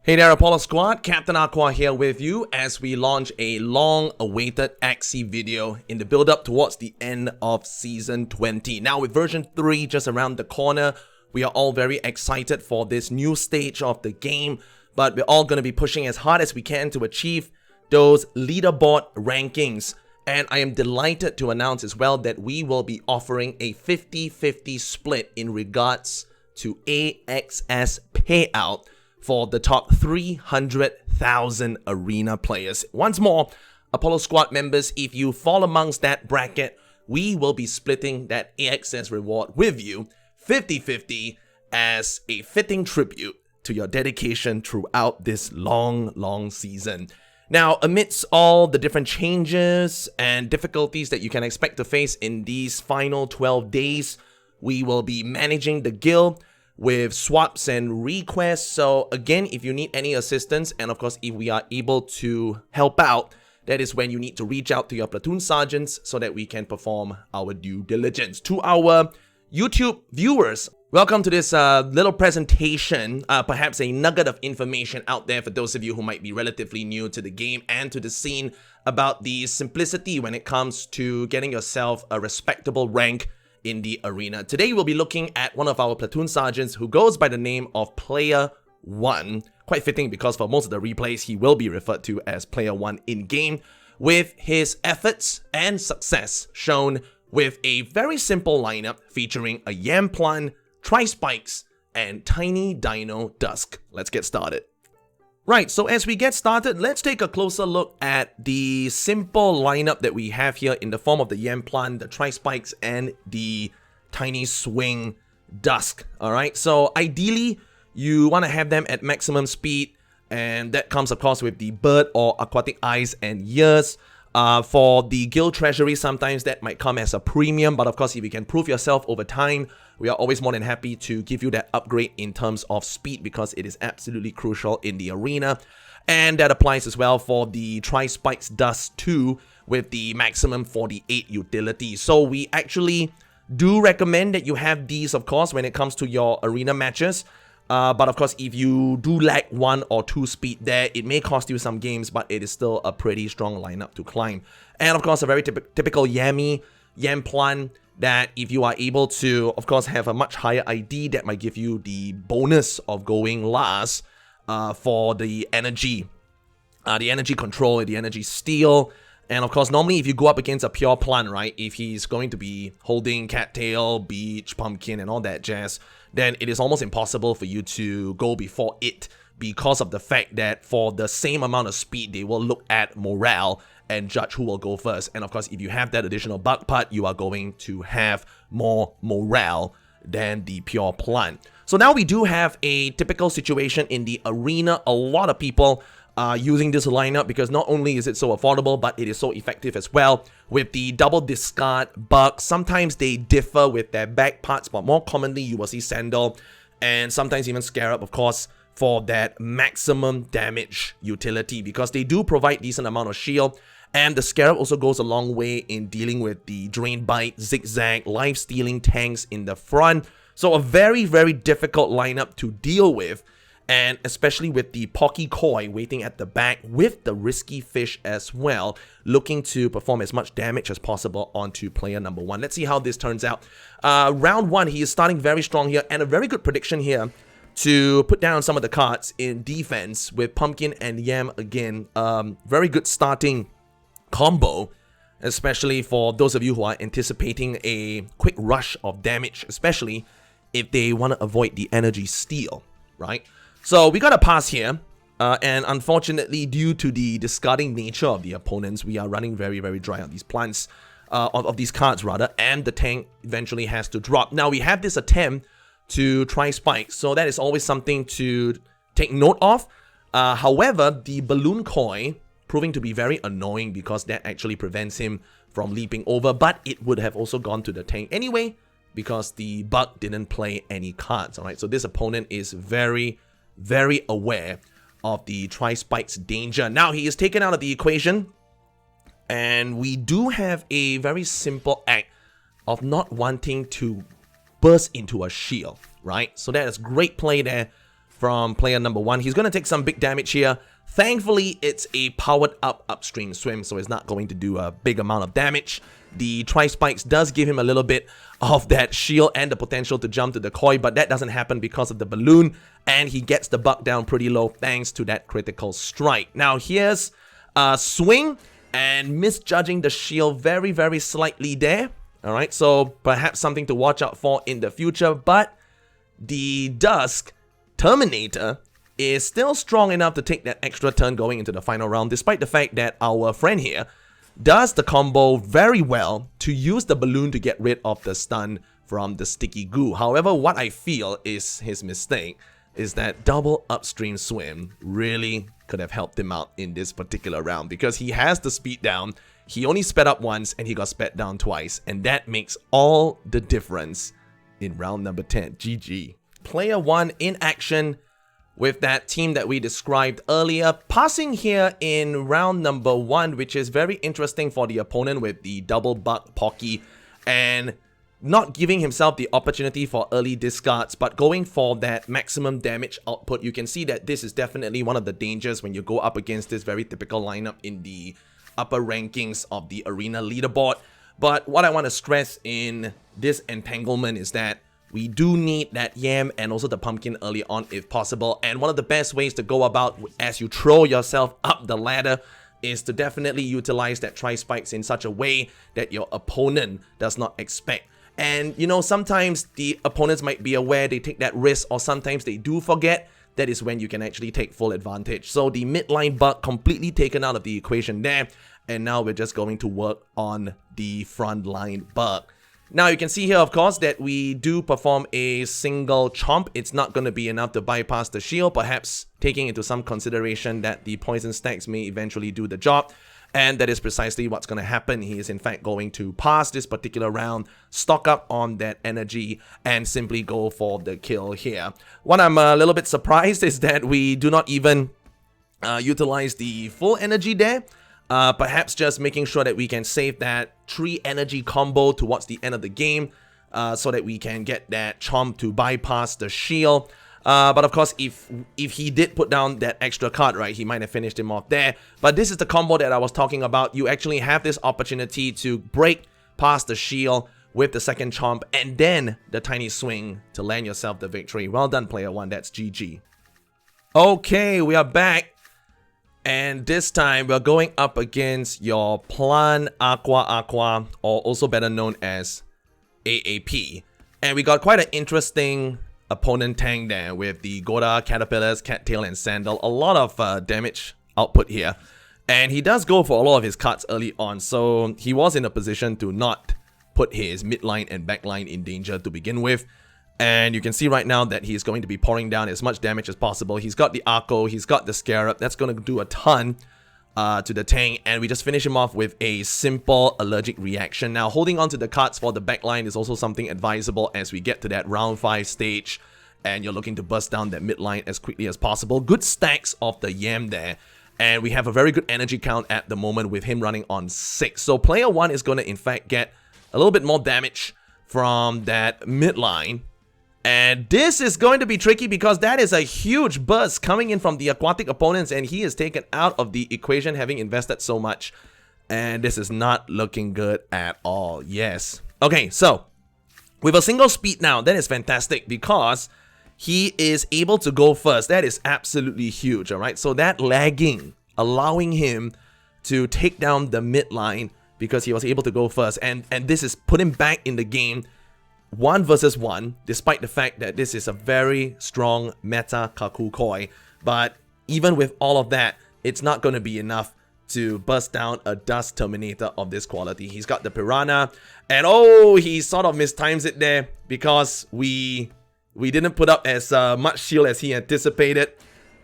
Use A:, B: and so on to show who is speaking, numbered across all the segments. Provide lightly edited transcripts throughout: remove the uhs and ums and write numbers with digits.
A: Hey there, Apollo Squad, Captain Aqua here with you as we launch a long-awaited Axie video in the build-up towards the end of Season 20. Now with version 3 just around the corner, we are all very excited for this new stage of the game, but we're all going to be pushing as hard as we can to achieve those leaderboard rankings. And I am delighted to announce as well that we will be offering a 50-50 split in regards to AXS payout for the top 300,000 arena players. Once more, Apollo Squad members, if you fall amongst that bracket, we will be splitting that AXS reward with you 50-50 as a fitting tribute to your dedication throughout this long season. Now, amidst all the different changes and difficulties that you can expect to face in these final 12 days, we will be managing the guild with swaps and requests. So again, if you need any assistance, and of course if we are able to help out, that is when you need to reach out to your platoon sergeants so that we can perform our due diligence. To our YouTube viewers, welcome to this little presentation, perhaps a nugget of information out there for those of you who might be relatively new to the game and to the scene about the simplicity when it comes to getting yourself a respectable rank in the arena. Today we'll be looking at one of our platoon sergeants who goes by the name of PlayerOne. Quite fitting because for most of the replays he will be referred to as PlayerOne in game, with his efforts and success shown with a very simple lineup featuring a Yam plant, Tri-Spikes, and Tiny Dino Dusk. Let's get started. Right, so as we get started, let's take a closer look at the simple lineup that we have here in the form of the Yam plant, the Tri-Spikes, and the Tiny Swing Dusk. Alright, so ideally, you want to have them at maximum speed, and that comes of course with the bird or aquatic eyes and ears. For the guild treasury, sometimes that might come as a premium, but of course if you can prove yourself over time, we are always more than happy to give you that upgrade in terms of speed because it is absolutely crucial in the arena. And that applies as well for the Tri-Spikes Dust 2 with the maximum 48 utility. So we actually do recommend that you have these, of course, when it comes to your arena matches. But of course, if you do lack 1 or 2 speed there, it may cost you some games, but it is still a pretty strong lineup to climb. And of course, a very typical Yam plant that if you are able to, of course, have a much higher ID, that might give you the bonus of going last for the energy control, the energy steal. And of course, normally if you go up against a pure plant, right, if he's going to be holding cattail, beach, pumpkin, and all that jazz, then it is almost impossible for you to go before it because of the fact that for the same amount of speed, they will look at morale and judge who will go first. And of course, if you have that additional bug part, you are going to have more morale than the pure plant. So now we do have a typical situation in the arena. A lot of people are using this lineup because not only is it so affordable, but it is so effective as well. With the double discard bug, sometimes they differ with their back parts, but more commonly you will see Sandal and sometimes even Scarab, of course, for that maximum damage utility because they do provide decent amount of shield. And the Scarab also goes a long way in dealing with the Drain Bite, Zigzag, life-stealing tanks in the front. So a very difficult lineup to deal with. And especially with the Pocky Koi waiting at the back with the Risky Fish as well, looking to perform as much damage as possible onto player number 1. Let's see how this turns out. Round 1, he is starting very strong here, and a very good prediction here to put down some of the cards in defense with Pumpkin and Yam again. Very good starting combo, especially for those of you who are anticipating a quick rush of damage, especially if they want to avoid the energy steal, right? So we got a pass here, and unfortunately, due to the discarding nature of the opponents, we are running very dry on these plants, of these cards rather, and the tank eventually has to drop. Now we have this attempt to try spikes, so that is always something to take note of. However, the balloon koi proving to be very annoying because that actually prevents him from leaping over, but it would have also gone to the tank anyway because the bug didn't play any cards. All right, so this opponent is very aware of the Tri-Spikes danger. Now he is taken out of the equation, and we do have a very simple act of not wanting to burst into a shield, right? So that is great play there from player number 1. He's going to take some big damage here. Thankfully, it's a powered up upstream swim, so it's not going to do a big amount of damage. The Tri-Spikes does give him a little bit of that shield and the potential to jump to the koi, but that doesn't happen because of the balloon, and he gets the buck down pretty low thanks to that critical strike. Now here's a swing and misjudging the shield very, very slightly there. Alright, so perhaps something to watch out for in the future, but the Dusk Terminator is still strong enough to take that extra turn going into the final round, despite the fact that our friend here does the combo very well to use the balloon to get rid of the stun from the sticky goo. However, what I feel is his mistake is that double upstream swim really could have helped him out in this particular round, because he has the speed down. He only sped up once and he got sped down twice, and that makes all the difference in round number 10. GG. Player 1 in action with that team that we described earlier, passing here in round number 1, which is very interesting for the opponent with the double buck Pocky, and not giving himself the opportunity for early discards, but going for that maximum damage output. You can see that this is definitely one of the dangers when you go up against this very typical lineup in the upper rankings of the arena leaderboard. But what I want to stress in this entanglement is that we do need that yam and also the pumpkin early on if possible. And one of the best ways to go about as you throw yourself up the ladder is to definitely utilize that Tri-Spikes in such a way that your opponent does not expect. And you know, sometimes the opponents might be aware, they take that risk, or sometimes they do forget. That is when you can actually take full advantage. So the midline bug completely taken out of the equation there. And now we're just going to work on the frontline bug. Now you can see here, of course, that we do perform a single chomp. It's not going to be enough to bypass the shield, perhaps taking into some consideration that the poison stacks may eventually do the job. And that is precisely what's going to happen. He is in fact going to pass this particular round, stock up on that energy, and simply go for the kill here. What I'm a little bit surprised is that we do not even utilize the full energy there. Perhaps just making sure that we can save that 3 energy combo towards the end of the game, so that we can get that chomp to bypass the shield. But of course, if he did put down that extra card, right, he might have finished him off there. But this is the combo that I was talking about. You actually have this opportunity to break past the shield with the second chomp and then the tiny swing to land yourself the victory. Well done, player 1. That's GG. Okay, we are back. And this time, we're going up against your Plan Aqua, or also better known as AAP. And we got quite an interesting opponent tank there with the Goda, Caterpillars, Cattail, and Sandal. A lot of damage output here. And he does go for a lot of his cards early on, so he was in a position to not put his midline and backline in danger to begin with. And you can see right now that he's going to be pouring down as much damage as possible. He's got the Arco, he's got the Scarab. That's going to do a ton to the tank. And we just finish him off with a simple allergic reaction. Now, holding on to the cards for the backline is also something advisable as we get to that round 5 stage. And you're looking to bust down that midline as quickly as possible. Good stacks of the Yam there. And we have a very good energy count at the moment with him running on 6. So player 1 is going to in fact get a little bit more damage from that midline. And this is going to be tricky because that is a huge burst coming in from the aquatic opponents, and he is taken out of the equation having invested so much. And this is not looking good at all. Yes. Okay, so with a single speed now, that is fantastic because he is able to go first. That is absolutely huge, all right? So that lagging, allowing him to take down the midline because he was able to go first. And this is put him back in the game 1 versus 1, despite the fact that this is a very strong meta Kaku Koi. But even with all of that, it's not going to be enough to bust down a Dust Terminator of this quality. He's got the Piranha, and oh, he sort of mistimes it there because we didn't put up as much shield as he anticipated,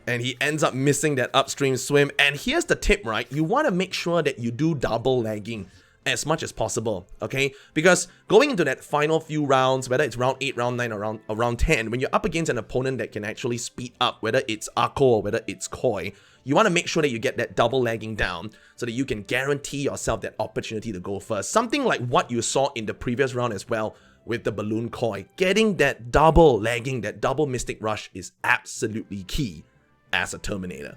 A: and he ends up missing that upstream swim. And here's the tip, right? You want to make sure that you do double lagging. as much as possible, okay? Because going into that final few rounds, whether it's round 8, round 9, or round 10, when you're up against an opponent that can actually speed up, whether it's Akko or whether it's Koi, you want to make sure that you get that double lagging down so that you can guarantee yourself that opportunity to go first. Something like what you saw in the previous round as well with the Balloon Koi. Getting that double lagging, that double Mystic Rush is absolutely key as a Terminator.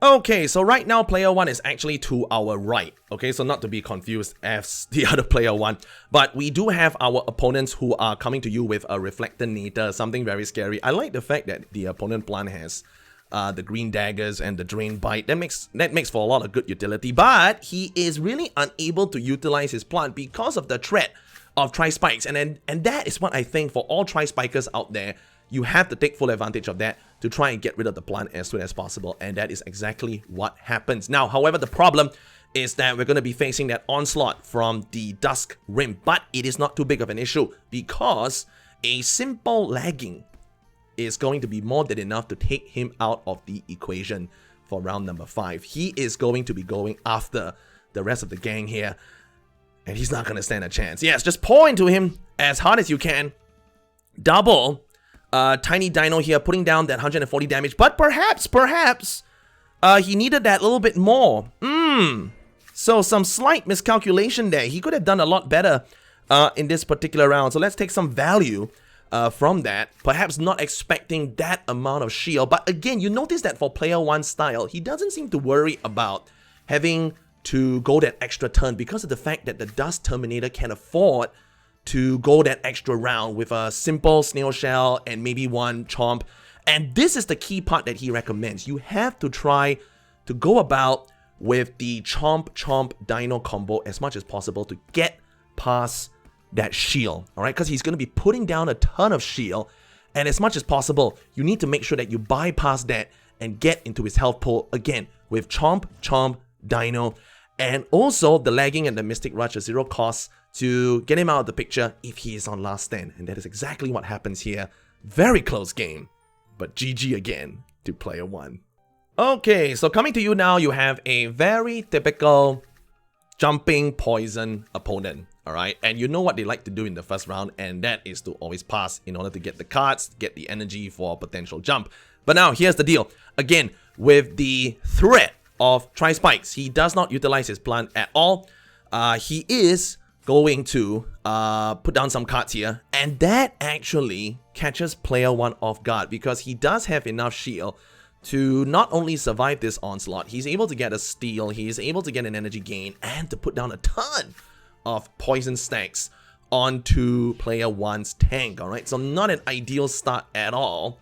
A: Okay, so right now player 1 is actually to our right. Okay, so not to be confused as the other player 1. But we do have our opponents who are coming to you with a Reflectonator, something very scary. I like the fact that the opponent plan has the green daggers and the drain bite. That makes for a lot of good utility. But he is really unable to utilize his plant because of the threat of Tri-Spikes. And that is what I think for all Tri-Spikers out there, you have to take full advantage of that to try and get rid of the plant as soon as possible. And that is exactly what happens. Now, however, the problem is that we're going to be facing that onslaught from the Dusk Rim. But it is not too big of an issue because a simple lagging is going to be more than enough to take him out of the equation for round number 5. He is going to be going after the rest of the gang here. And he's not going to stand a chance. Yes, just pour into him as hard as you can. Double Tiny Dino here, putting down that 140 damage. But perhaps, he needed that little bit more. So some slight miscalculation there. He could have done a lot better in this particular round. So let's take some value from that. Perhaps not expecting that amount of shield. But again, you notice that for player 1 style, he doesn't seem to worry about having to go that extra turn because of the fact that the Dust Terminator can afford to go that extra round with a simple Snail Shell and maybe one Chomp. And this is the key part that he recommends. You have to try to go about with the Chomp Dino combo as much as possible to get past that shield, alright? Because he's going to be putting down a ton of shield, and as much as possible, you need to make sure that you bypass that and get into his health pool again with Chomp Dino, and also the lagging and the Mystic Rush at 0 cost to get him out of the picture if he is on last stand. And that is exactly what happens here. Very close game, but GG again to player 1. Okay, so coming to you now, you have a very typical jumping poison opponent, alright? And you know what they like to do in the first round, and that is to always pass in order to get the cards, get the energy for a potential jump. But now, here's the deal. Again, with the threat of Tri-Spikes, he does not utilize his plant at all. He is going to put down some cards here, and that actually catches player 1 off guard because he does have enough shield to not only survive this onslaught, he's able to get a steal, he's able to get an energy gain, and to put down a ton of poison stacks onto player 1's tank, alright? So not an ideal start at all,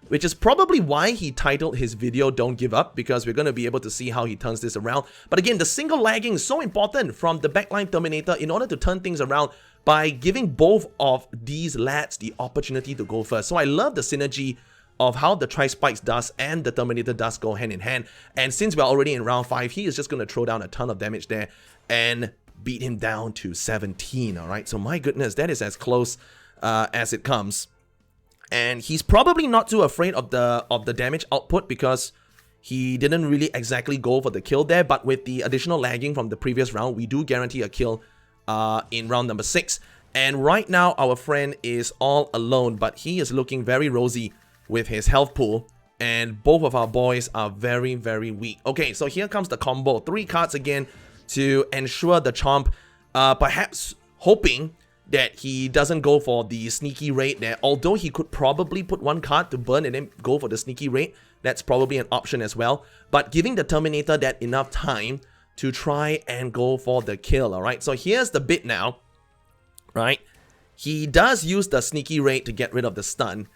A: which is probably why he titled his video Don't Give Up, because we're going to be able to see how he turns this around. But again, the single lagging is so important from the backline Terminator in order to turn things around by giving both of these lads the opportunity to go first. So I love the synergy of how the Tri-Spikes Dust and the Terminator Dust go hand in hand. And since we're already in round 5, he is just going to throw down a ton of damage there and beat him down to 17, alright? So my goodness, that is as close as it comes. And he's probably not too afraid of the damage output because he didn't really exactly go for the kill there. But with the additional lagging from the previous round, we do guarantee a kill in round number 6. And right now, our friend is all alone, but he is looking very rosy with his health pool. And both of our boys are very, very weak. Okay, so here comes the combo. 3 cards again to ensure the Chomp, perhaps hoping that he doesn't go for the sneaky raid there. Although he could probably put 1 card to burn and then go for the sneaky raid. That's probably an option as well. But giving the Terminator that enough time to try and go for the kill, alright? So here's the bit now, right? He does use the sneaky raid to get rid of the stun.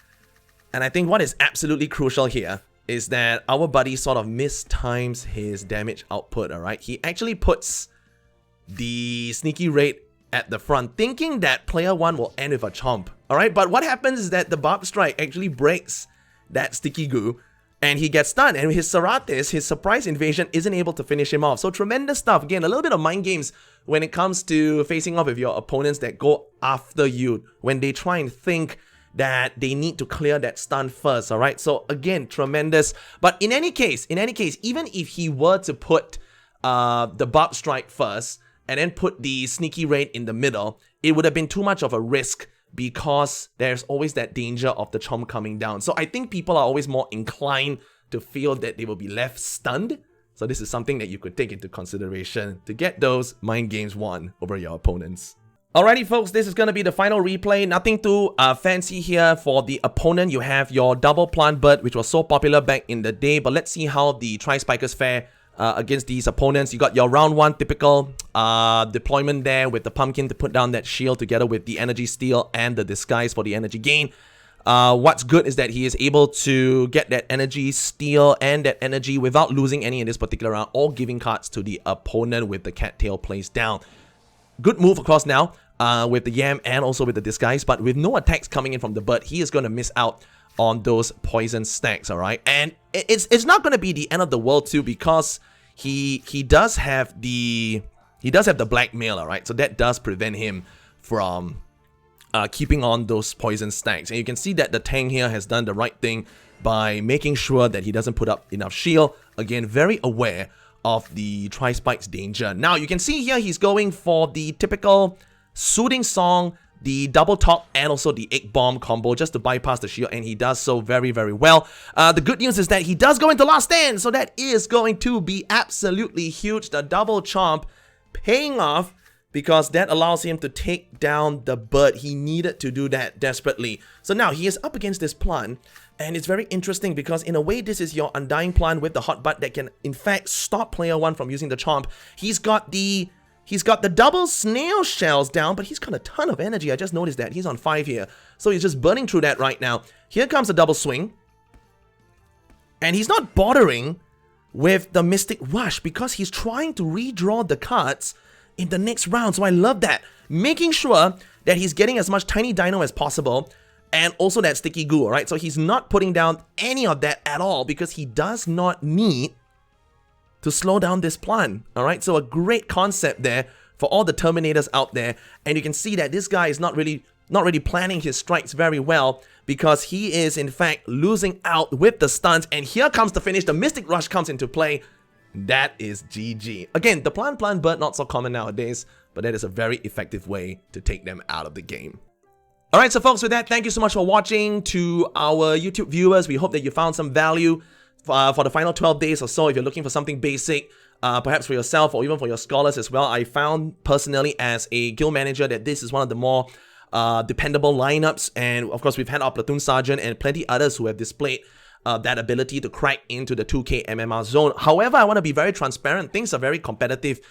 A: And I think what is absolutely crucial here is that our buddy sort of mistimes his damage output, alright? He actually puts the sneaky raid at the front, thinking that player 1 will end with a Chomp, alright? But what happens is that the Barb Strike actually breaks that sticky goo, and he gets stunned, and his Seratis, his surprise invasion, isn't able to finish him off. So tremendous stuff. Again, a little bit of mind games when it comes to facing off with your opponents that go after you, when they try and think that they need to clear that stun first, alright? So again, tremendous. But in any case, even if he were to put the Barb Strike first, and then put the sneaky raid in the middle, it would have been too much of a risk because there's always that danger of the chomp coming down. So I think people are always more inclined to feel that they will be left stunned. So this is something that you could take into consideration to get those mind games won over your opponents. Alrighty folks, this is going to be the final replay. Nothing too fancy here. For the opponent, you have your double plant bird, which was so popular back in the day. But let's see how the Tri-Spikers fare against these opponents. You got your round 1 typical deployment there with the pumpkin to put down that shield together with the energy steal and the disguise for the energy gain. What's good is that he is able to get that energy steal and that energy without losing any in this particular round, or giving cards to the opponent with the cattail placed down. Good move across now with the yam and also with the disguise, but with no attacks coming in from the bird, he is going to miss out on those poison stacks, alright? And it's not going to be the end of the world too, because he does have the blackmail, alright? So that does prevent him from keeping on those poison stacks. And you can see that the tank here has done the right thing by making sure that he doesn't put up enough shield. Again, very aware of the Tri-Spike's danger. Now, you can see here he's going for the typical Soothing Song, the double top, and also the egg bomb combo just to bypass the shield, and he does so very, very well. The good news is that he does go into last stand, so that is going to be absolutely huge. The double chomp paying off, because that allows him to take down the bird. He needed to do that desperately. So now he is up against this plant, and it's very interesting because in a way this is your Undying plant with the hot butt that can in fact stop PlayerOne from using the chomp. He's got the double snail shells down, but he's got a ton of energy. I just noticed that. He's on 5 here. So he's just burning through that right now. Here comes the double swing. And he's not bothering with the Mystic Rush because he's trying to redraw the cards in the next round. So I love that. Making sure that he's getting as much tiny dino as possible, and also that sticky goo, alright? So he's not putting down any of that at all because he does not need to slow down this plant, alright? So a great concept there for all the Terminators out there. And you can see that this guy is not really planning his strikes very well, because he is in fact losing out with the stuns. And here comes the finish. The Mystic Rush comes into play. That is GG. Again, the plant bird, not so common nowadays, but that is a very effective way to take them out of the game. Alright, so folks, with that, thank you so much for watching. To our YouTube viewers, we hope that you found some value for the final 12 days or so. If you're looking for something basic, perhaps for yourself or even for your scholars as well, I found personally as a guild manager that this is one of the more dependable lineups. And of course, we've had our Platoon Sergeant and plenty others who have displayed that ability to crack into the 2k MMR zone. However, I want to be very transparent. Things are very competitive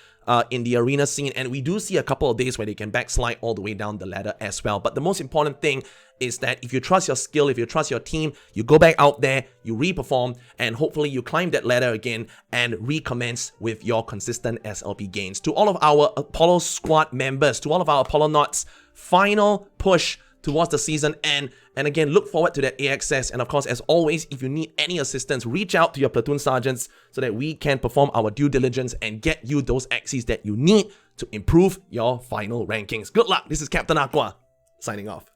A: in the arena scene, and we do see a couple of days where they can backslide all the way down the ladder as well. But the most important thing is that if you trust your skill, if you trust your team, you go back out there, you re-perform, and hopefully you climb that ladder again and recommence with your consistent SLP gains. To all of our Apollo squad members, to all of our Apollo Knots, final push towards the season end. And again, look forward to that AXS. And of course, as always, if you need any assistance, reach out to your Platoon Sergeants so that we can perform our due diligence and get you those Axies that you need to improve your final rankings. Good luck. This is Captain Aqua, signing off.